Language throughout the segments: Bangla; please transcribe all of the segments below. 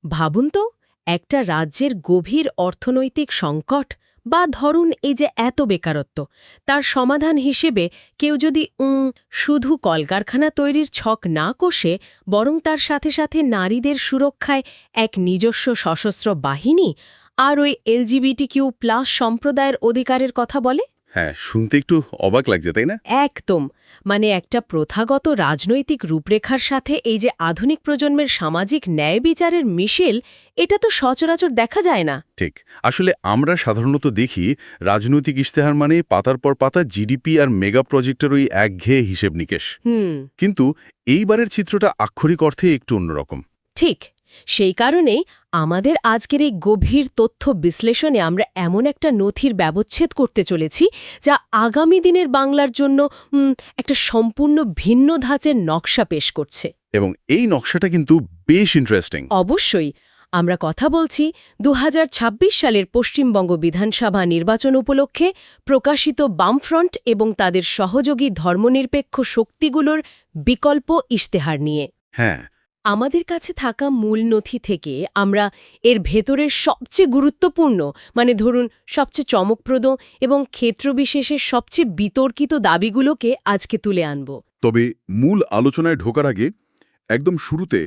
ভাবুন তো, একটা রাজ্যের গভীর অর্থনৈতিক সংকট বা ধরুন এই যে এত বেকারত্ব, তার সমাধান হিসেবে কেউ যদি শুধু কলকারখানা তৈরির ছক না কষে বরং তার সাথে সাথে নারীদের সুরক্ষায় এক নিজস্ব সশস্ত্র বাহিনী আর ওই LGBTQ+ সম্প্রদায়ের অধিকারের কথা বলে। হ্যাঁ, শুনতে একটু অবাক লাগছে, তাই না? একদম, মানে একটা প্রথাগত রাজনৈতিক রূপরেখার সাথে এই যে আধুনিক প্রজন্মের সামাজিক ন্যায় বিচারের মিশেল, এটা তো সচরাচর দেখা যায় না। ঠিক। আসলে আমরা সাধারণত দেখি রাজনৈতিক ইশতেহার মানে পাতার পর পাতা জিডিপি আর মেগা প্রজেক্টের ওই একঘেয়ে হিসেব নিকেশ। কিন্তু এইবারের চিত্রটা আক্ষরিক অর্থে একটু অন্যরকম। ঠিক, সেই কারণেই আমাদের আজকের এই গভীর তথ্য বিশ্লেষণে আমরা এমন একটা নথির ব্যবচ্ছেদ করতে চলেছি যা আগামী দিনের বাংলার জন্য একটা সম্পূর্ণ ভিন্ন ধাঁচের নকশা পেশ করছে। এবং এই নকশাটা কিন্তু বেশ ইন্টারেস্টিং। অবশ্যই। আমরা কথা বলছি 2026 সালের পশ্চিমবঙ্গ বিধানসভা নির্বাচন উপলক্ষে প্রকাশিত বামফ্রন্ট এবং তাদের সহযোগী ধর্মনিরপেক্ষ শক্তিগুলোর বিকল্প ইশতেহার নিয়ে। হ্যাঁ, আমাদের কাছে থাকা মূল নথি থেকে আমরা এর ভেতরের সবচেয়ে গুরুত্বপূর্ণ, মানে ধরুন সবচেয়ে চমকপ্রদ এবং ক্ষেত্রবিশেষের সবচেয়ে বিতর্কিত দাবিগুলোকে আজকে তুলে আনব। তবে মূল আলোচনায় ঢোকার আগে একদম শুরুতে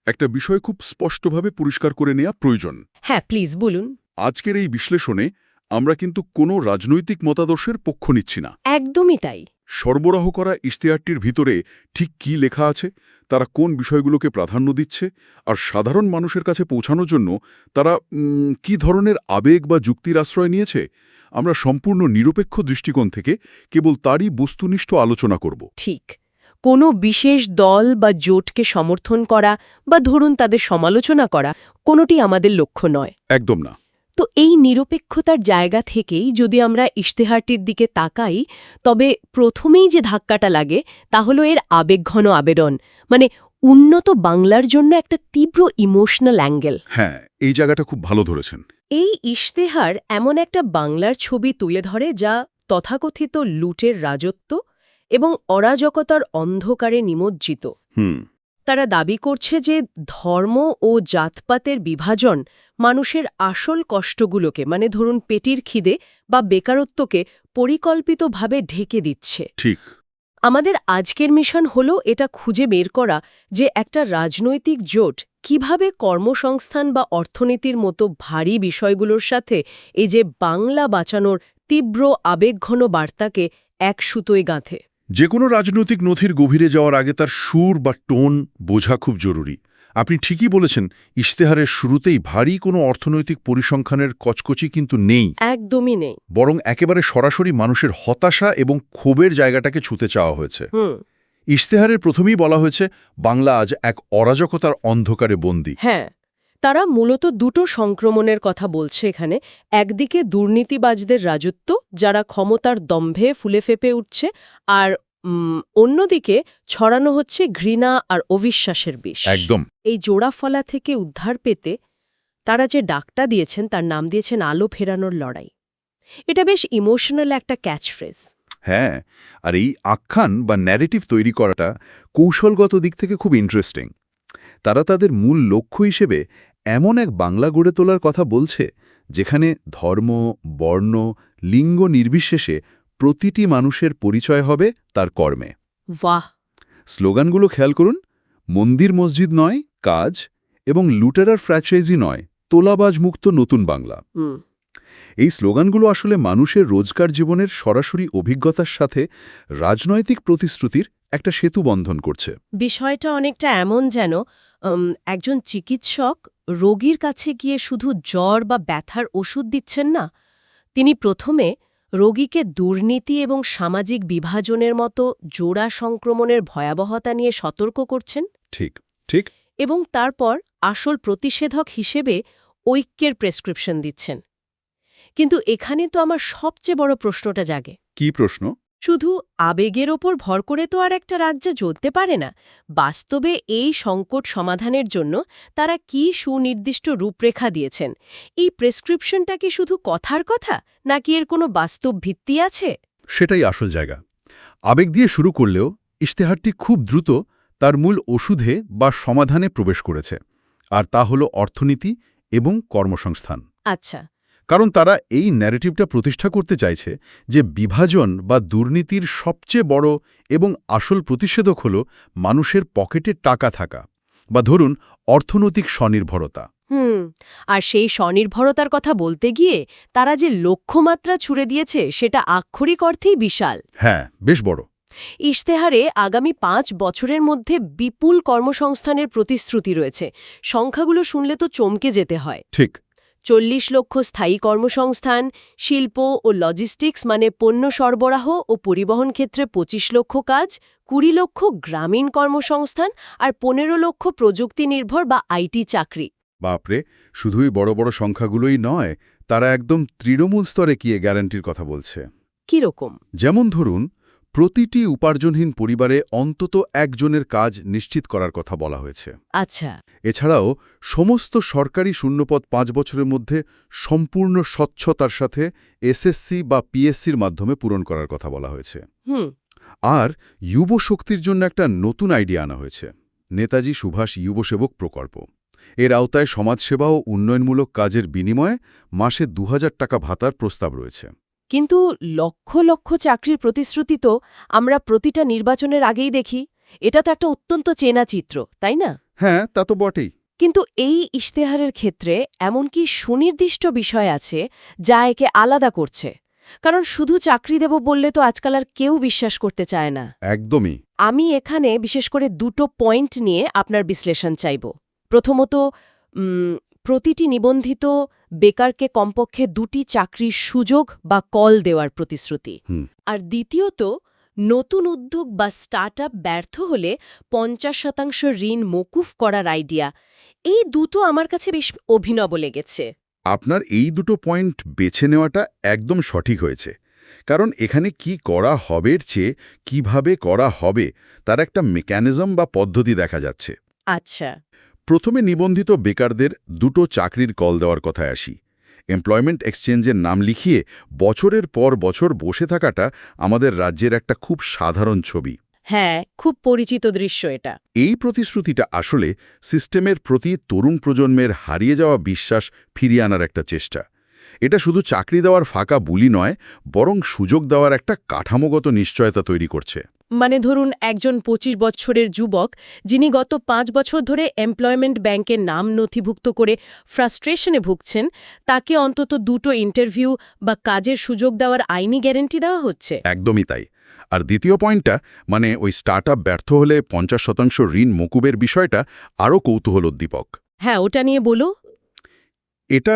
একটা বিষয় খুব স্পষ্টভাবে পরিষ্কার করে নেওয়া প্রয়োজন। হ্যাঁ, প্লিজ বলুন। আজকের এই বিশ্লেষণে আমরা কিন্তু কোনো রাজনৈতিক মতাদর্শের পক্ষ নিচ্ছি না। একদমই তাই। সরবরাহ করা ইশতেহারটির ভিতরে ঠিক কি লেখা আছে, তারা কোন বিষয়গুলোকে প্রাধান্য দিচ্ছে, আর সাধারণ মানুষের কাছে পৌঁছানোর জন্য তারা কি ধরনের আবেগ বা যুক্তির আশ্রয় নিয়েছে, আমরা সম্পূর্ণ নিরপেক্ষ দৃষ্টিকোণ থেকে কেবল তারই বস্তুনিষ্ঠ আলোচনা করব। ঠিক, কোনো বিশেষ দল বা জোটকে সমর্থন করা বা ধরুন তাদের সমালোচনা করা কোনোটি আমাদের লক্ষ্য নয়। একদম না। তো এই নিরপেক্ষতার জায়গা থেকেই যদি আমরা ইশতেহারটির দিকে তাকাই, তবে প্রথমেই যে ধাক্কাটা লাগে তা হলো এর আবেগঘন আবেদন, মানে উন্নত বাংলার জন্য একটা তীব্র ইমোশনাল অ্যাঙ্গেল। হ্যাঁ, এই জায়গাটা খুব ভালো ধরেছেন। এই ইশতেহার এমন একটা বাংলার ছবি তুলে ধরে যা তথাকথিত লুটের রাজত্ব এবং অরাজকতার অন্ধকারে নিমজ্জিত। তারা দাবি করছে যে ধর্ম ও জাতপাতের বিভাজন মানুষের আসল কষ্টগুলোকে, মানে ধরুন পেটির খিদে বা বেকারত্বকে পরিকল্পিতভাবে ঢেকে দিচ্ছে। ঠিক। আমাদের আজকের মিশন হলো এটা খুঁজে বের করা যে একটা রাজনৈতিক জোট কিভাবে কর্মসংস্থান বা অর্থনীতির মতো ভারী বিষয়গুলোর সাথে এই যে বাংলা বাঁচানোর তীব্র আবেগঘন বার্তাকে এক সুতোয় গাঁথে। যে কোনো রাজনৈতিক নথির গভীরে যাওয়ার আগে তার সুর বা টোন বোঝা খুব জরুরি। আপনি ঠিকই বলেছেন, ইশতেহারের শুরুতেই ভারী কোনো অর্থনৈতিক পরিসংখ্যানের কচকচি কিন্তু নেই। একদমই নেই। বরং একেবারে সরাসরি মানুষের হতাশা এবং ক্ষোভের জায়গাটাকে ছুঁতে চাওয়া হয়েছে। ইশতেহারের প্রথমেই বলা হয়েছে বাংলা আজ এক অরাজকতার অন্ধকারে বন্দী। হ্যাঁ, তারা মূলত দুটো সংক্রমণের কথা বলছে এখানে। একদিকে দুর্নীতিবাজদের রাজত্ব, যারা ক্ষমতার দম্ভে ফুলে ফেপে উঠছে, আর অন্যদিকে ছড়ানো হচ্ছে ঘৃণা আর অবিশ্বাসের বিষ। একদম। এই জোড়াফলা থেকে উদ্ধার পেতে তারা যে ডাকটা দিয়েছেন তার নাম দিয়েছেন আলো ফেরানোর লড়াই। এটা বেশ ইমোশনাল একটা ক্যাচফ্রেজ। হ্যাঁ, আর এই আখ্যান বা ন্যারেটিভ তৈরি করাটা কৌশলগত দিক থেকে খুব ইন্টারেস্টিং। তারা তাদের মূল লক্ষ্য হিসেবে এমন এক বাংলা গড়ে তোলার কথা বলছে যেখানে ধর্ম, বর্ণ, লিঙ্গ নির্বিশেষে প্রতিটি মানুষের পরিচয় হবে তার কর্মে। বাহ! স্লোগানগুলো খেয়াল করুন, মন্দির মসজিদ নয়, কাজ, এবং লুটেরার ফ্র্যাঞ্চাইজি নয়, তোলাবাজ মুক্ত নতুন বাংলা। এই স্লোগানগুলো আসলে মানুষের রোজকার জীবনের সরাসরি অভিজ্ঞতার সাথে রাজনৈতিক প্রতিশ্রুতির একটা সেতু বন্ধন করছে। বিষয়টা অনেকটা এমন যেন একজন চিকিৎসক রোগীর কাছে গিয়ে শুধু জ্বর বা ব্যথার ওষুধ দিচ্ছেন না, তিনি প্রথমে রোগীকে দুর্নীতি এবং সামাজিক বিভাজনের মতো জোড়া সংক্রমণের ভয়াবহতা নিয়ে সতর্ক করছেন। ঠিক ঠিক। এবং তারপর আসল প্রতিষেধক হিসেবে ঐক্যের প্রেসক্রিপশন দিচ্ছেন। কিন্তু এখানে তো আমার সবচেয়ে বড় প্রশ্নটা জাগে। কি প্রশ্ন? শুধু আবেগের ওপর ভর করে তো আর একটা রাজ্য চলতে পারে না। বাস্তবে এই সংকট সমাধানের জন্য তারা কি সুনির্দিষ্ট রূপরেখা দিয়েছেন? এই প্রেসক্রিপশনটা কি শুধু কথার কথা, নাকি এর কোনো বাস্তব ভিত্তি আছে? সেটাই আসল জায়গা। আবেগ দিয়ে শুরু করলেও ইশতেহারটি খুব দ্রুত তার মূল ওষুধে বা সমাধানে প্রবেশ করেছে। আর তা হলো অর্থনীতি এবং কর্মসংস্থান। আচ্ছা। কারণ তারা এই ন্যারেটিভটা প্রতিষ্ঠা করতে চাইছে যে বিভাজন বা দুর্নীতির সবচেয়ে বড় এবং আসল প্রতিষেধক হল মানুষের পকেটে টাকা থাকা, বা ধরুন অর্থনৈতিক স্বনির্ভরতা। আর সেই স্বনির্ভরতার কথা বলতে গিয়ে তারা যে লক্ষ্যমাত্রা ছুড়ে দিয়েছে সেটা আক্ষরিক অর্থেই বিশাল। হ্যাঁ, বেশ বড়। ইশতেহারে আগামী 5 বছরের মধ্যে বিপুল কর্মসংস্থানের প্রতিশ্রুতি রয়েছে। সংখ্যাগুলো শুনলে তো চমকে যেতে হয়। ঠিক। 40 লক্ষ স্থায়ী কর্মসংস্থান, শিল্প ও লজিস্টিক্স মানে পণ্য সরবরাহ ও পরিবহন ক্ষেত্রে 25 লক্ষ কাজ, 20 লক্ষ গ্রামীণ কর্মসংস্থান আর 15 লক্ষ প্রযুক্তি নির্ভর বা আইটি চাকরি। বাপরে, শুধুই বড় বড় সংখ্যাগুলোই নয়, তারা একদম তৃণমূল স্তরে গিয়ে গ্যারান্টির কথা বলছে। কিরকম? যেমন ধরুন, প্রতিটি উপার্জনহীন পরিবারে অন্তত একজনের কাজ নিশ্চিত করার কথা বলা হয়েছে। আচ্ছা। এছাড়াও সমস্ত সরকারি শূন্যপদ 5 বছরের মধ্যে সম্পূর্ণ স্বচ্ছতার সাথে এসএসসি বা পিএসসির মাধ্যমে পূরণ করার কথা বলা হয়েছে। আর যুব শক্তির জন্য একটা নতুন আইডিয়া আনা হয়েছে, নেতাজি সুভাষ যুবসেবক প্রকল্প। এর আওতায় সমাজসেবা ও উন্নয়নমূলক কাজের বিনিময়ে মাসে 2000 টাকা ভাতার প্রস্তাব রয়েছে। কিন্তু লক্ষ লক্ষ চাকরির প্রতিশ্রুতি তো আমরা প্রতিটা নির্বাচনের আগেই দেখি। এটা তো একটা অত্যন্ত চেনা চিত্র, তাই না? হ্যাঁ, তা তো বটেই। কিন্তু এই ইশতেহারের ক্ষেত্রে এমনকি সুনির্দিষ্ট বিষয় আছে যা একে আলাদা করছে। কারণ শুধু চাকরি দেব বললে তো আজকাল আর কেউ বিশ্বাস করতে চায় না। একদমই। আমি এখানে বিশেষ করে দুটো পয়েন্ট নিয়ে আপনার বিশ্লেষণ চাইব। প্রথমত, প্রতিটি নিবন্ধিত বেকারকে কমপক্ষে 2টি চাকরির সুযোগ বা কল দেওয়ার প্রতিশ্রুতি। আর দ্বিতীয়ত, নতুন উদ্যোগ বা স্টার্টআপ ব্যর্থ হলে 50% ঋণ মকুফ করার আইডিয়া। এই দুটো আমার কাছে বেশ অভিনব লেগেছে। আপনার এই দুটো পয়েন্ট বেছে নেওয়াটা একদম সঠিক হয়েছে, কারণ এখানে কি করা হবে এর চেয়ে কিভাবে করা হবে তার একটা মেকানিজম বা পদ্ধতি দেখা যাচ্ছে। আচ্ছা। প্রথমে নিবন্ধিত বেকারদের 2টো চাকরির কল দেওয়ার কথায় আসি। এমপ্লয়মেন্ট এক্সচেঞ্জের নাম লিখিয়ে বছরের পর বছর বসে থাকাটা আমাদের রাজ্যের একটা খুব সাধারণ ছবি। হ্যাঁ, খুব পরিচিত দৃশ্য এটা। এই প্রতিশ্রুতিটা আসলে সিস্টেমের প্রতি তরুণ প্রজন্মের হারিয়ে যাওয়া বিশ্বাস ফিরিয়ে আনার একটা চেষ্টা। এটা শুধু চাকরি দেওয়ার ফাঁকা বুলি নয়, বরং সুযোগ দেওয়ার একটা কাঠামোগত নিশ্চয়তা তৈরি করছে। মানে ধরুন একজন 25 বছরের যুবক যিনি গত 5 বছর ধরে এমপ্লয়মেন্ট ব্যাংকের নাম নথিভুক্ত করে ফ্রাস্ট্রেশনে ভুগছেন, তাকে অন্তত 2টো ইন্টারভিউ বা কাজের সুযোগ দেওয়ার আইনি গ্যারান্টি দেওয়া হচ্ছে। একদমই তাই। আর দ্বিতীয় পয়েন্টটা, মানে ওই স্টার্টআপ ব্যর্থ হলে 50% ঋণ মকুবের বিষয়টা আরও কৌতূহলোদ্দীপক। হ্যাঁ, ওটা নিয়ে বলো। এটা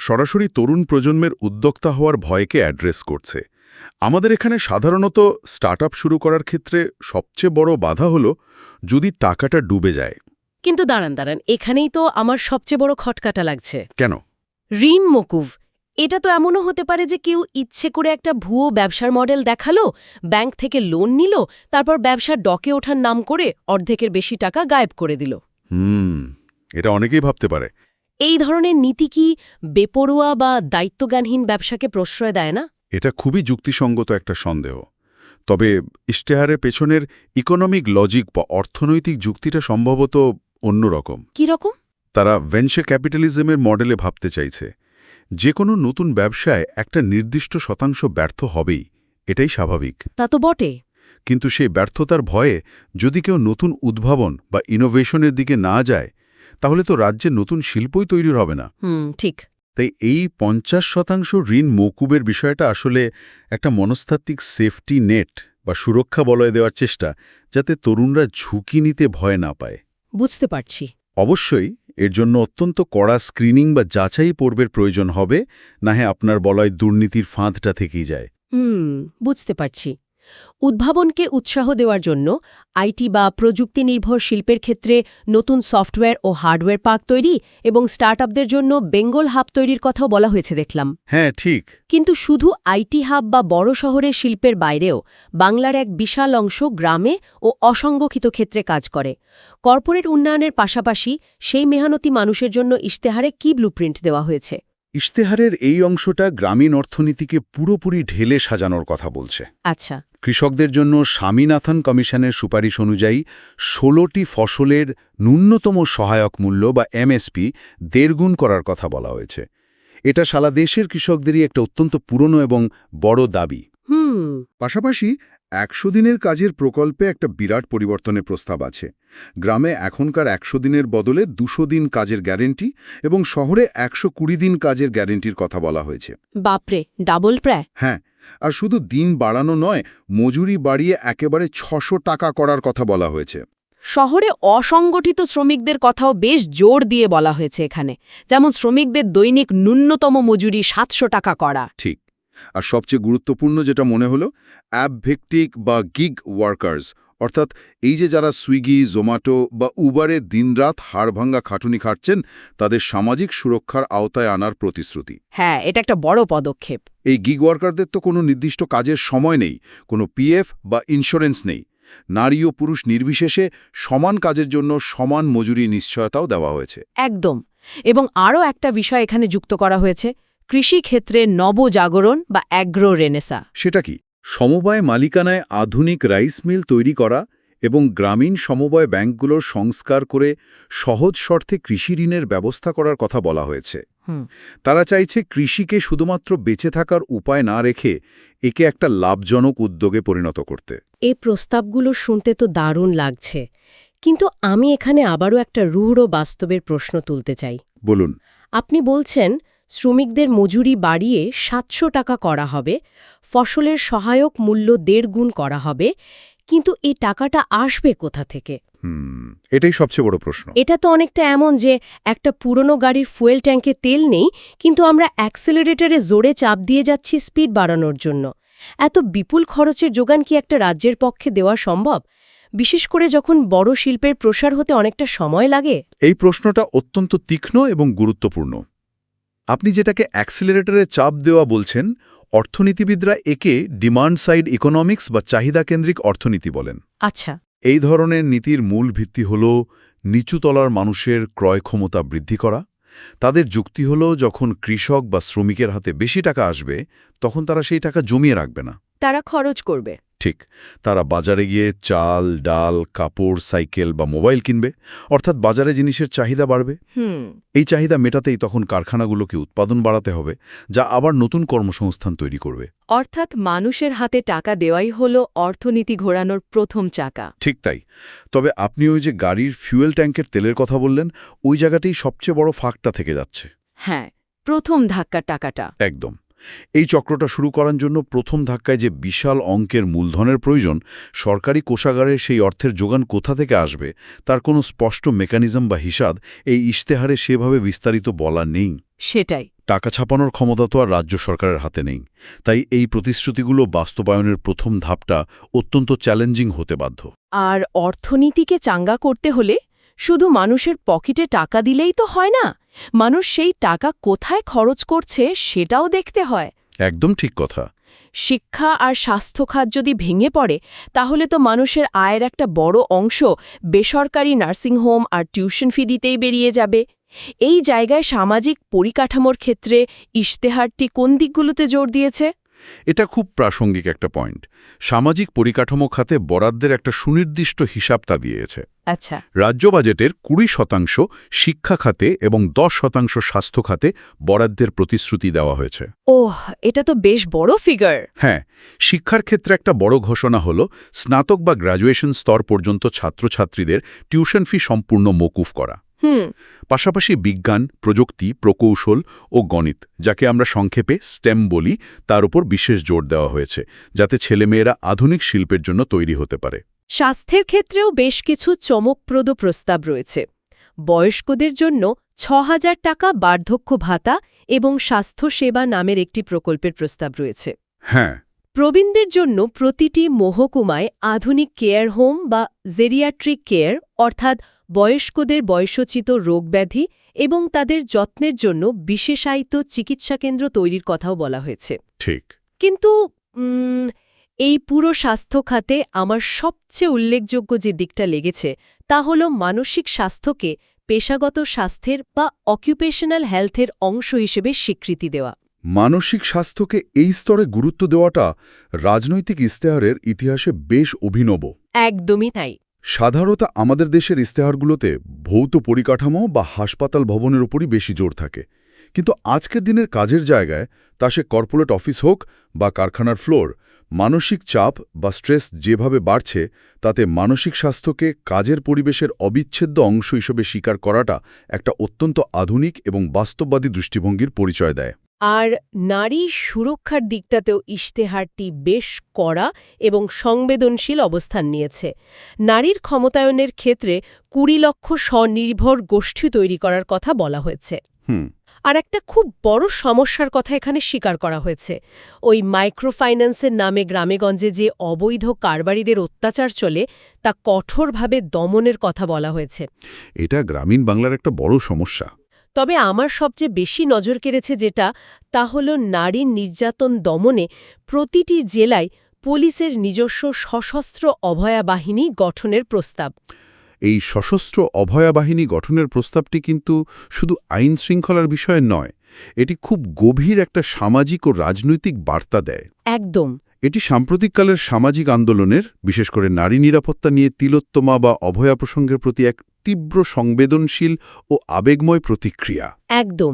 সরাসরি তরুণ প্রজন্মের উদ্যোক্তা হওয়ার ভয়কে অ্যাড্রেস করছে। আমাদের এখানে সাধারণত স্টার্টআপ শুরু করার ক্ষেত্রে সবচেয়ে বড় বাধা হলো যদি টাকাটা ডুবে যায়। কিন্তু দাঁড়ান, এখানেই তো আমার সবচেয়ে বড় খটকাটা লাগছে। কেন? ঋণ মকুব। এটা তো এমনও হতে পারে যে কেউ ইচ্ছে করে একটা ভুয়ো ব্যবসার মডেল দেখালো, ব্যাংক থেকে লোন নিল, তারপর ব্যবসার ডকে ওঠার নাম করে অর্ধেকের বেশি টাকা গায়েব করে দিল। এটা অনেকেই ভাবতে পারে। এই ধরনের নীতি কি বেপরোয়া বা দায়িত্বজ্ঞানহীন ব্যবসাকে প্রশ্রয় দেয় না? এটা খুবই যুক্তিসঙ্গত একটা সন্দেহ। তবে ইশতেহারের পেছনের ইকোনমিক লজিক বা অর্থনৈতিক যুক্তিটা সম্ভবত অন্যরকম। কি রকম? তারা ভেঞ্চার ক্যাপিটালিজমের মডেলে ভাবতে চাইছে। যে কোনো নতুন ব্যবসায় একটা নির্দিষ্ট শতাংশ ব্যর্থ হবেই, এটাই স্বাভাবিক। তা তো বটে। কিন্তু সেই ব্যর্থতার ভয়ে যদি কেউ নতুন উদ্ভাবন বা ইনোভেশনের দিকে না যায়, তাহলে তো রাজ্যে নতুন শিল্পই তৈরি হবে না। ঠিক। তাই এই 50% ঋণ মকুবের বিষয়টা আসলে একটা মনস্তাত্ত্বিক সেফটি নেট বা সুরক্ষা বলয় দেওয়ার চেষ্টা, যাতে তরুণরা ঝুঁকি নিতে ভয় না পায়। বুঝতে পারছি। অবশ্যই এর জন্য অত্যন্ত কড়া স্ক্রিনিং বা যাচাই পর্বের প্রয়োজন হবে, না হয় আপনার বলয় দুর্নীতির ফাঁদটা থেকেই যায়। বুঝতে পারছি। উদ্ভাবনকে উৎসাহ দেওয়ার জন্য আইটি বা প্রযুক্তি নির্ভর শিল্পের ক্ষেত্রে নতুন সফটওয়্যার ও হার্ডওয়্যার পার্ক তৈরি এবং স্টার্টআপদের জন্য বেঙ্গল হাব তৈরির কথাও বলা হয়েছে দেখলাম। হ্যাঁ, ঠিক। কিন্তু শুধু আইটি হাব বা বড় শহরের শিল্পের বাইরেও বাংলার এক বিশাল অংশ গ্রামে ও অসংগঠিত ক্ষেত্রে কাজ করে। কর্পোরেট উন্নয়নের পাশাপাশি সেই মেহনতি মানুষের জন্য ইশতেহারে কি ব্লুপ্রিন্ট দেওয়া হয়েছে? ইশতেহারের এই অংশটা গ্রামীণ অর্থনীতিকে পুরোপুরি ঢেলে সাজানোর কথা বলছে। আচ্ছা। কৃষকদের জন্য স্বামীনাথন কমিশনের সুপারিশ অনুযায়ী ১৬টি ফসলের ন্যূনতম সহায়ক মূল্য বা এমএসপি ১.৫ গুণ করার কথা বলা হয়েছে। এটা সারা দেশের কৃষকদেরই একটা অত্যন্ত পুরনো এবং বড় দাবি। পাশাপাশি ১০০ দিনের কাজের প্রকল্পে একটা বিরাট পরিবর্তনের প্রস্তাব আছে। গ্রামে এখনকার ১০০ দিনের বদলে ২০০ দিন কাজের গ্যারেন্টি এবং শহরে ১২০ দিন কাজের গ্যারেন্টির কথা বলা হয়েছে। বাপরে, ডাবল প্রায়। হ্যাঁ, আর শুধু দিন বাড়ানো নয়, মজুরি বাড়িয়ে একেবারে ৬০০ টাকা করার কথা বলা হয়েছে। শহরে অসংগঠিত শ্রমিকদের কথাও বেশ জোর দিয়ে বলা হয়েছে এখানে, যেমন শ্রমিকদের দৈনিক ন্যূনতম মজুরি ৭০০ টাকা করা। ঠিক। আর সবচেয়ে গুরুত্বপূর্ণ যেটা মনে হলো, অ্যাপ ভিত্তিক বা গিগ ওয়ার্কার্স, অর্থাৎ এই যে যারা সুইগি, জোম্যাটো বা উবারে দিনরাত হাড়ভাঙ্গা খাটুনি খাটছেন, তাদের সামাজিক সুরক্ষার আওতায় আনার প্রতিশ্রুতি। হ্যাঁ, এটা একটা বড় পদক্ষেপ। এই গিগ ওয়ার্কারদের তো কোনো নির্দিষ্ট কাজের সময় নেই, কোনো পিএফ বা ইন্স্যুরেন্স নেই। নারী ও পুরুষ নির্বিশেষে সমান কাজের জন্য সমান মজুরি নিশ্চয়তাও দেওয়া হয়েছে। একদম। এবং আরও একটা বিষয় এখানে যুক্ত করা হয়েছে, কৃষিক্ষেত্রে নবজাগরণ বা অ্যাগ্রো রেনেসা। সেটা কি? সমবায় মালিকানায় আধুনিক রাইস মিল তৈরি করা এবং গ্রামীণ সমবায় ব্যাংকগুলোর সংস্কার করে সহজ শর্তে কৃষি ঋণের ব্যবস্থা করার কথা বলা হয়েছে। তারা চাইছে কৃষিকে শুধুমাত্র বেঁচে থাকার উপায় না রেখে একে একটা লাভজনক উদ্যোগে পরিণত করতে। এই প্রস্তাবগুলো শুনতে তো দারুণ লাগছে, কিন্তু আমি এখানে আবারও একটা রূঢ় বাস্তবের প্রশ্ন তুলতে চাই। বলুন। আপনি বলছেন শ্রমিকদের মজুরি বাড়িয়ে ৭০০ টাকা করা হবে, ফসলের সহায়ক মূল্য ১.৫ গুণ করা হবে, কিন্তু এই টাকাটা আসবে কোথা থেকে? এটাই সবচেয়ে বড় প্রশ্ন। এটা তো অনেকটা এমন যে একটা পুরনো গাড়ির ফুয়েল ট্যাঙ্কে তেল নেই, কিন্তু আমরা অ্যাক্সেলারেটরে জোরে চাপ দিয়ে যাচ্ছি স্পিড বাড়ানোর জন্য। এত বিপুল খরচের যোগান কি একটা রাজ্যের পক্ষে দেওয়া সম্ভব, বিশেষ করে যখন বড় শিল্পের প্রসার হতে অনেকটা সময় লাগে? এই প্রশ্নটা অত্যন্ত তীক্ষ্ণ এবং গুরুত্বপূর্ণ। আপনি যেটাকে অ্যাক্সিলারেটরে চাপ দেওয়া বলছেন, অর্থনীতিবিদরা একে ডিমান্ড সাইড ইকোনমিক্স বা চাহিদাকেন্দ্রিক অর্থনীতি বলেন। আচ্ছা। এই ধরনের নীতির মূল ভিত্তি হল নিচুতলার মানুষের ক্রয় ক্ষমতা বৃদ্ধি করা। তাদের যুক্তি হল, যখন কৃষক বা শ্রমিকের হাতে বেশি টাকা আসবে, তখন তারা সেই টাকা জমিয়ে রাখবে না, তারা খরচ করবে। ঠিক, তারা বাজারে গিয়ে চাল, ডাল, কাপড়, সাইকেল বা মোবাইল কিনবে, অর্থাৎ বাজারে জিনিসের চাহিদা বাড়বে। এই চাহিদা মেটাতেই তখন কারখানাগুলোকে উৎপাদন বাড়াতে হবে, যা আবার নতুন কর্মসংস্থান তৈরি করবে। অর্থাৎ মানুষের হাতে টাকা দেওয়াই হলো অর্থনীতি ঘোরানোর প্রথম চাকা। ঠিক তাই। তবে আপনি ওই যে গাড়ির ফুয়েল ট্যাঙ্কের তেলের কথা বললেন, ওই জায়গাতেই সবচেয়ে বড় ফাঁকটা থেকে যাচ্ছে। হ্যাঁ, প্রথম ধাক্কা টাকাটা। একদম। এই চক্রটা শুরু করার জন্য প্রথম ধাক্কায় যে বিশাল অঙ্কের মূলধনের প্রয়োজন, সরকারি কোষাগারের সেই অর্থের যোগান কোথা থেকে আসবে তার কোনো স্পষ্ট মেকানিজম বা হিসাব এই ইশতেহারে সেভাবে বিস্তারিত বলা নেই। সেটাই। টাকা ছাপানোর ক্ষমতা তো আর রাজ্য সরকারের হাতে নেই। তাই এই প্রতিশ্রুতিগুলো বাস্তবায়নের প্রথম ধাপটা অত্যন্ত চ্যালেঞ্জিং হতে বাধ্য। আর অর্থনীতিকে চাঙ্গা করতে হলে শুধু মানুষের পকেটে টাকা দিলেই তো হয় না, মানুষ সেই টাকা কোথায় খরচ করছে সেটাও দেখতে হয়। একদম ঠিক কথা। শিক্ষা আর স্বাস্থ্য খাত যদি ভেঙে পড়ে, তাহলে তো মানুষের আয়ের একটা বড় অংশ বেসরকারি নার্সিংহোম আর টিউশন ফি দিতেই বেরিয়ে যাবে। এই জায়গায় সামাজিক পরিকাঠামোর ক্ষেত্রে ইশতেহারটি কোন দিকগুলোতে জোর দিয়েছে? এটা খুব প্রাসঙ্গিক একটা পয়েন্ট। সামাজিক পরিকাঠামো খাতে বরাদ্দের একটা সুনির্দিষ্ট হিসাব তা দিয়েছে। আচ্ছা। রাজ্য বাজেটের ২০% শিক্ষা খাতে এবং ১০% স্বাস্থ্য খাতে বরাদ্দের প্রতিশ্রুতি দেওয়া হয়েছে। ওহ, এটা তো বেশ বড় ফিগার। হ্যাঁ, শিক্ষার ক্ষেত্রে একটা বড় ঘোষণা হল স্নাতক বা গ্র্যাজুয়েশন স্তর পর্যন্ত ছাত্রছাত্রীদের টিউশন ফি সম্পূর্ণ মওকুফ করা। পাশাপাশি বিজ্ঞান, প্রযুক্তি, প্রকৌশল ও গণিত, যাকে আমরা সংক্ষেপে স্টেম বলি, তার উপর বিশেষ জোর দেওয়া হয়েছে, যাতে ছেলেমেয়েরা আধুনিক শিল্পের জন্য তৈরি হতে পারে। স্বাস্থ্যের ক্ষেত্রেও বেশ কিছু চমকপ্রদ প্রস্তাব রয়েছে। বয়স্কদের জন্য ৬,০০০ টাকা বার্ধক্য ভাতা এবং স্বাস্থ্যসেবা নামের একটি প্রকল্পের প্রস্তাব রয়েছে। হ্যাঁ। প্রবীণদের জন্য প্রতিটি মহকুমায় আধুনিক কেয়ার হোম বা জেরিয়াট্রিক কেয়ার, অর্থাৎ বয়স্কদের বয়সোচিত রোগব্যাধি এবং তাদের যত্নের জন্য বিশেষায়িত চিকিৎসাকেন্দ্র তৈরির কথাও বলা হয়েছে। ঠিক। কিন্তু এই পুরো স্বাস্থ্য খাতে আমার সবচেয়ে উল্লেখযোগ্য যে দিকটা লেগেছে তা হল মানসিক স্বাস্থ্যকে পেশাগত স্বাস্থ্যের বা অকুপেশনাল হেলথের অংশ হিসেবে স্বীকৃতি দেওয়া। মানসিক স্বাস্থ্যকে এই স্তরে গুরুত্ব দেওয়াটা রাজনৈতিক ইস্তেহারের ইতিহাসে বেশ অভিনব। একদমই তাই। সাধারণত আমাদের দেশের ইস্তেহারগুলোতে ভৌত পরিকাঠামো বা হাসপাতাল ভবনের উপরই বেশি জোর থাকে, কিন্তু আজকের দিনের কাজের জায়গায়, তা সে কর্পোরেট অফিস হোক বা কারখানার ফ্লোর, মানসিক চাপ বা স্ট্রেস যেভাবে বাড়ছে, তাতে মানসিক স্বাস্থ্যকে কাজের পরিবেশের অবিচ্ছেদ্য অংশ হিসেবে স্বীকার করাটা একটা অত্যন্ত আধুনিক এবং বাস্তববাদী দৃষ্টিভঙ্গির পরিচয় দেয়। আর নারী সুরক্ষার দিকটাতেও ইশতেহারটি বেশ কড়া এবং সংবেদনশীল অবস্থান নিয়েছে। নারীর ক্ষমতায়নের ক্ষেত্রে 20 লক্ষ স্বনির্ভর গোষ্ঠী তৈরি করার কথা বলা হয়েছে। আর একটা খুব বড় সমস্যার কথা এখানে স্বীকার করা হয়েছে। ওই মাইক্রোফাইন্যান্সের নামে গ্রামেগঞ্জে যে অবৈধ কারবারিদের অত্যাচার চলে, তা কঠোরভাবে দমনের কথা বলা হয়েছে। এটা গ্রামীণ বাংলার একটা বড় সমস্যা। তবে আমার সবচেয়ে বেশি নজর কেড়েছে যেটা, তা হল নারীর নির্যাতন দমনে প্রতিটি জেলায় পুলিশের নিজস্ব সশস্ত্র অভয়া বাহিনী গঠনের প্রস্তাব। এই সশস্ত্র অভয়া বাহিনী গঠনের প্রস্তাবটি কিন্তু শুধু আইন শৃঙ্খলার বিষয় নয়, এটি খুব গভীর একটা সামাজিক ও রাজনৈতিক বার্তা দেয়। একদম। এটি সাম্প্রতিককালের সামাজিক আন্দোলনের, বিশেষ করে নারী নিরাপত্তা নিয়ে তিলোত্তমা বা অভয়া প্রসঙ্গের প্রতি এক তীব্র সংবেদনশীল ও আবেগময় প্রতিক্রিয়া। একদম।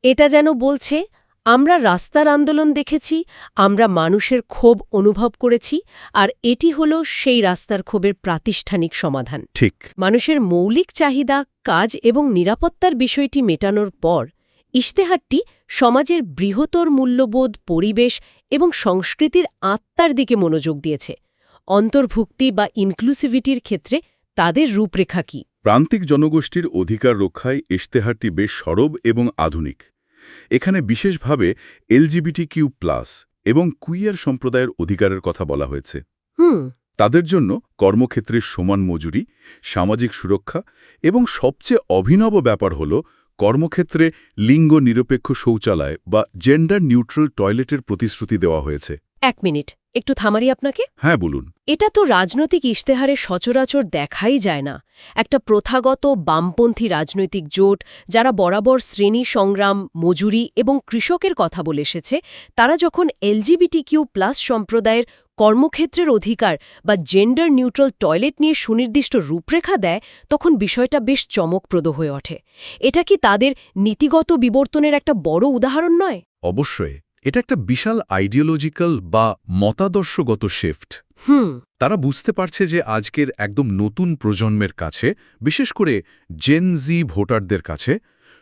এটা যেন বলছে, আমরা রাস্তার আন্দোলন দেখেছি, আমরা মানুষের ক্ষোভ অনুভব করেছি, আর এটি হলো সেই রাস্তার ক্ষোভের প্রাতিষ্ঠানিক সমাধান। ঠিক। মানুষের মৌলিক চাহিদা, কাজ এবং নিরাপত্তার বিষয়টি মেটানোর পর ইশতেহারটি সমাজের বৃহত্তর মূল্যবোধ, পরিবেশ এবং সংস্কৃতির আত্মার দিকে মনোযোগ দিয়েছে। অন্তর্ভুক্তি বা ইনক্লুসিভিটির ক্ষেত্রে তাদের রূপরেখা কি? প্রান্তিক জনগোষ্ঠীর অধিকার রক্ষায় ইশতেহারটি বেশ সরব এবং আধুনিক। এখানে বিশেষভাবে LGBTQ+ এবং কুইয়ার সম্প্রদায়ের অধিকারের কথা বলা হয়েছে। তাদের জন্য কর্মক্ষেত্রের সমান মজুরি, সামাজিক সুরক্ষা এবং সবচেয়ে অভিনব ব্যাপার হল কর্মক্ষেত্রে লিঙ্গ নিরপেক্ষ শৌচালয় বা জেন্ডার নিউট্রাল টয়লেটের প্রতিশ্রুতি দেওয়া হয়েছে। 1 মিনিট, একটু থামারি আপনাকে। হ্যাঁ, বলুন। এটা তো রাজনৈতিক ইশতেহারে সচরাচর দেখাই যায় না। একটা প্রথাগত বামপন্থী রাজনৈতিক জোট, যারা বরাবর শ্রেণী সংগ্রাম, মজুরি এবং কৃষকের কথা বলে এসেছে, তারা যখন LGBTQ+ সম্প্রদায়ের কর্মক্ষেত্রের অধিকার বা জেন্ডার নিউট্রাল টয়লেট নিয়ে সুনির্দিষ্ট রূপরেখা দেয়, তখন বিষয়টা বেশ চমকপ্রদ হয়ে ওঠে। এটা কি তাদের নীতিগত বিবর্তনের একটা বড় উদাহরণ নয়? অবশ্যই। এটা একটা বিশাল আইডিওলজিক্যাল বা মতাদর্শগত শিফট। তারা বুঝতে পারছে যে আজকের একদম নতুন প্রজন্মের কাছে, বিশেষ করে জেন জি ভোটারদের কাছে,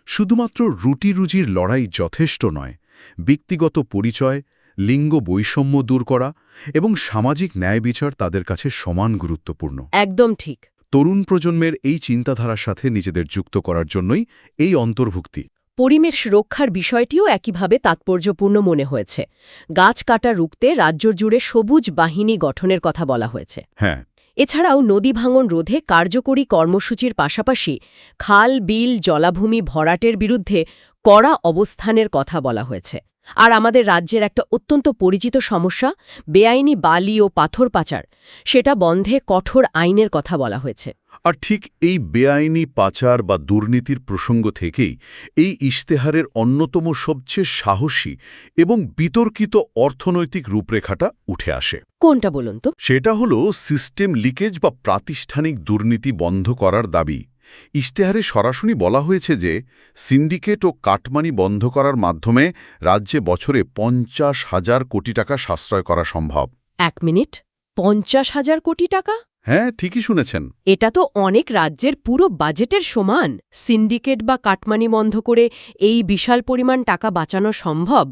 শুধুমাত্র রুটি-রুজির লড়াই যথেষ্ট নয়। ব্যক্তিগত পরিচয়, লিঙ্গ বৈষম্য দূর করা এবং সামাজিক ন্যায় বিচার তাদের কাছে সমান গুরুত্বপূর্ণ। একদম ঠিক। তরুণ প্রজন্মের এই চিন্তাধারার সাথে নিজেদের যুক্ত করার জন্যই এই অন্তর্ভুক্তি। পরিবেশ রক্ষার বিষয়টিও একইভাবে তাৎপর্যপূর্ণ মনে হয়েছে। গাছ কাটা রুখতে রাজ্য জুড়ে সবুজ বাহিনী গঠনের কথা বলা হয়েছে। হ্যাঁ। এছাড়াও নদী ভাঙন রোধে কার্যকরী কর্মসূচির পাশাপাশি খাল, বিল, জলাভূমি ভরাটের বিরুদ্ধে কড়া অবস্থানের কথা বলা হয়েছে। আর আমাদের রাজ্যের একটা অত্যন্ত পরিচিত সমস্যা, বেআইনি বালি ও পাথর পাচার, সেটা বন্ধে কঠোর আইনের কথা বলা হয়েছে। আর ঠিক এই বেআইনি পাচার বা দুর্নীতির প্রসঙ্গ থেকেই এই ইশতেহারের অন্যতম সবচেয়ে সাহসী এবং বিতর্কিত অর্থনৈতিক রূপরেখাটা উঠে আসে। কোনটা বলুন তো? সেটা হলো সিস্টেম লিকেজ বা প্রাতিষ্ঠানিক দুর্নীতি বন্ধ করার দাবি। ইশতেহারে সরাসরি বলা হয়েছে যে সিন্ডিকেট ও কাটমানি বন্ধ করার মাধ্যমে রাজ্যে বছরে 50,000 কোটি টাকা সাশ্রয় করা সম্ভব। 1 মিনিট, 50,000 কোটি টাকা? হ্যাঁ, ঠিকই শুনেছেন। এটা তো অনেক রাজ্যের পুরো বাজেটের সমান। সিন্ডিকেট বা কাটমানি বন্ধ করে এই বিশাল পরিমাণ টাকা বাঁচানো সম্ভব।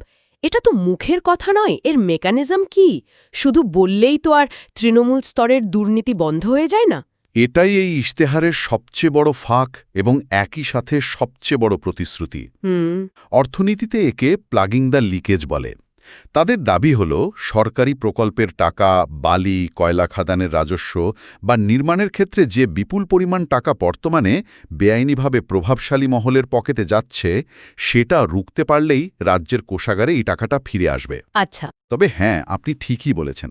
এটা তো মুখের কথা নয়, এর মেকানিজম কি? শুধু বললেই তো আর তৃণমূল স্তরের দুর্নীতি বন্ধ হয়ে যায় না। এটাই এই ইশতেহারের সবচেয়ে বড় ফাঁক এবং একই সাথে সবচেয়ে বড় প্রতিশ্রুতি। অর্থনীতিতে একে প্লাগিং দ্য লিকেজ বলে। তাদের দাবি হল সরকারি প্রকল্পের টাকা, বালি, কয়লা খাদানের রাজস্ব বা নির্মাণের ক্ষেত্রে যে বিপুল পরিমাণ টাকা বর্তমানে বেআইনিভাবে প্রভাবশালী মহলের পকেটে যাচ্ছে, সেটা রুখতে পারলেই রাজ্যের কোষাগারে এই টাকাটা ফিরে আসবে। আচ্ছা। তবে হ্যাঁ, আপনি ঠিকই বলেছেন।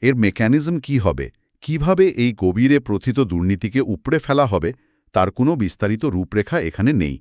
এর মেকানিজম কি হবে, কিভাবে এই গভীরে প্রথিত দুর্নীতিকে উপড়ে ফেলা হবে, তার কোনো বিস্তারিত রূপরেখা এখানে নেই।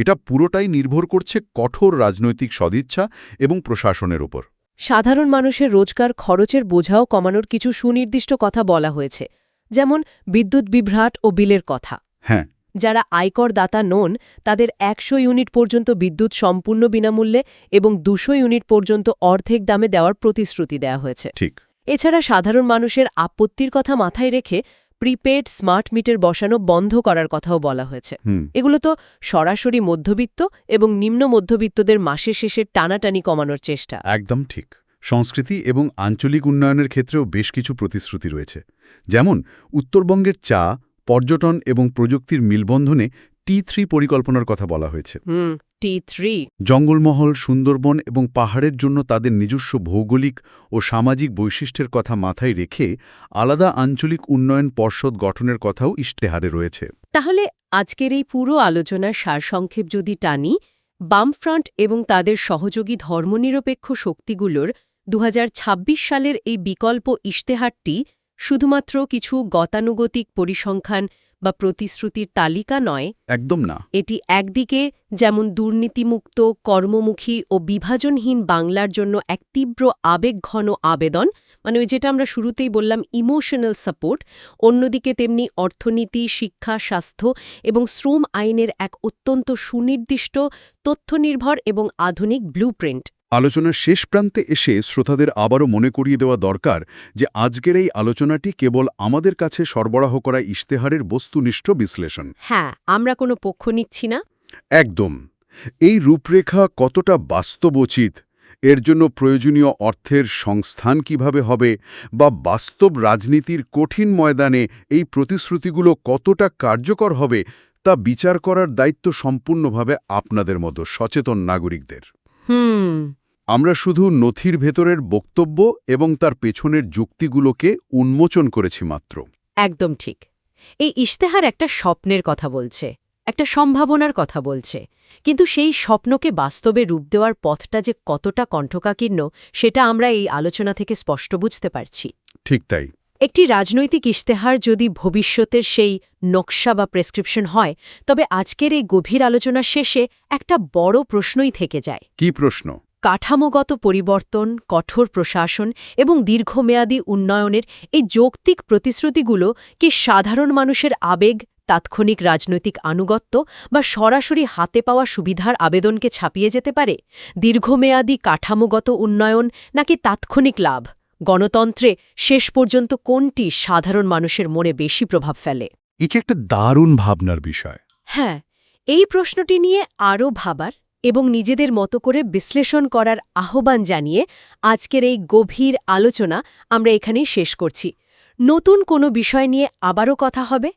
এটা পুরোটাই নির্ভর করছে কঠোর রাজনৈতিক সদিচ্ছা এবং প্রশাসনের উপর। সাধারণ মানুষের রোজগার খরচের বোঝাও কমানোর কিছু সুনির্দিষ্ট কথা বলা হয়েছে, যেমন বিদ্যুৎ বিভ্রাট ও বিলের কথা। হ্যাঁ, যারা আয়কর দাতা নন তাদের ১০০ ইউনিট পর্যন্ত বিদ্যুৎ সম্পূর্ণ বিনামূল্যে এবং ২০০ ইউনিট পর্যন্ত অর্ধেক দামে দেওয়ার প্রতিশ্রুতি দেওয়া হয়েছে। ঠিক। এছাড়া সাধারণ মানুষের আপত্তির কথা মাথায় রেখে প্রিপেড স্মার্ট মিটার বসানো বন্ধ করার কথাও বলা হয়েছে। এগুলো তো সরাসরি মধ্যবিত্ত এবং নিম্ন মধ্যবিত্তদের মাসের শেষের টানাটানি কমানোর চেষ্টা। একদম ঠিক। সংস্কৃতি এবং আঞ্চলিক উন্নয়নের ক্ষেত্রেও বেশ কিছু প্রতিশ্রুতি রয়েছে। যেমন উত্তরবঙ্গের চা, পর্যটন এবং প্রযুক্তির মিলবন্ধনে T3 পরিকল্পনার কথা বলা হয়েছে। T3 জঙ্গলমহল, সুন্দরবন এবং পাহাড়ের জন্য তাদের নিজস্ব ভৌগোলিক ও সামাজিক বৈশিষ্ট্যের কথা মাথায় রেখে আলাদা আঞ্চলিক উন্নয়ন পর্ষদ গঠনের কথাও ইশতেহারে রয়েছে। তাহলে আজকের এই পুরো আলোচনার সারসংক্ষেপ যদি টানি, বামফ্রন্ট এবং তাদের সহযোগী ধর্মনিরপেক্ষ শক্তিগুলোর ২০২৬ সালের এই বিকল্প ইশতেহারটি শুধুমাত্র কিছু গতানুগতিক পরিসংখ্যান বা প্রতিশ্রুতির তালিকা নয়। একদম না। এটি একদিকে যেমন দুর্নীতিমুক্ত, কর্মমুখী ও বিভাজনহীন বাংলার জন্য এক তীব্র আবেগঘন আবেদন, মানে ওই যেটা আমরা শুরুতেই বললাম ইমোশনাল সাপোর্ট, অন্যদিকে তেমনি অর্থনীতি, শিক্ষা, স্বাস্থ্য এবং শ্রম আইনের এক অত্যন্ত সুনির্দিষ্ট, তথ্যনির্ভর এবং আধুনিক ব্লুপ্রিন্ট। আলোচনার শেষ প্রান্তে এসে শ্রোতাদের আবারও মনে করিয়ে দেওয়া দরকার যে আজকের এই আলোচনাটি কেবল আমাদের কাছে সরবরাহ করা ইশতেহারের বস্তুনিষ্ঠ বিশ্লেষণ। হ্যাঁ, আমরা কোনো পক্ষ নিচ্ছি না। একদম। এই রূপরেখা কতটা বাস্তবোচিত, এর জন্য প্রয়োজনীয় অর্থের সংস্থান কিভাবে হবে, বা বাস্তব রাজনীতির কঠিন ময়দানে এই প্রতিশ্রুতিগুলো কতটা কার্যকর হবে, তা বিচার করার দায়িত্ব সম্পূর্ণভাবে আপনাদের মতো সচেতন নাগরিকদের। আমরা শুধু নথির ভেতরের বক্তব্য এবং তার পেছনের যুক্তিগুলোকে উন্মোচন করেছি মাত্র। একদম ঠিক। এই ইশতেহার একটা স্বপ্নের কথা বলছে, একটা সম্ভাবনার কথা বলছে, কিন্তু সেই স্বপ্নকে বাস্তবে রূপ দেওয়ার পথটা যে কতটা কণ্ঠকাকীর্ণ সেটা আমরা এই আলোচনা থেকে স্পষ্ট বুঝতে পারছি। ঠিক তাই। একটি রাজনৈতিক ইশতেহার যদি ভবিষ্যতের সেই নকশা বা প্রেসক্রিপশন হয়, তবে আজকের এই গভীর আলোচনার শেষে একটা বড় প্রশ্নই থেকে যায়। কি প্রশ্ন? কাঠামোগত পরিবর্তন, কঠোর প্রশাসন এবং দীর্ঘমেয়াদী উন্নয়নের এই যৌক্তিক প্রতিশ্রুতিগুলো কি সাধারণ মানুষের আবেগ, তাৎক্ষণিক রাজনৈতিক আনুগত্য বা সরাসরি হাতে পাওয়া সুবিধার আবেদনকে ছাপিয়ে যেতে পারে? দীর্ঘমেয়াদী কাঠামোগত উন্নয়ন নাকি তাৎক্ষণিক লাভ? গণতন্ত্রে শেষ পর্যন্ত কোনটি সাধারণ মানুষের মনে বেশি প্রভাব ফেলে? এটি একটা দারুণ ভাবনার বিষয়। হ্যাঁ, এই প্রশ্নটি নিয়ে আরও ভাবার এবং নিজেদের মতো করে বিশ্লেষণ করার আহ্বান জানিয়ে আজকের এই গভীর আলোচনা আমরা এখানেই শেষ করছি। নতুন কোনো বিষয় নিয়ে আবারও কথা হবে।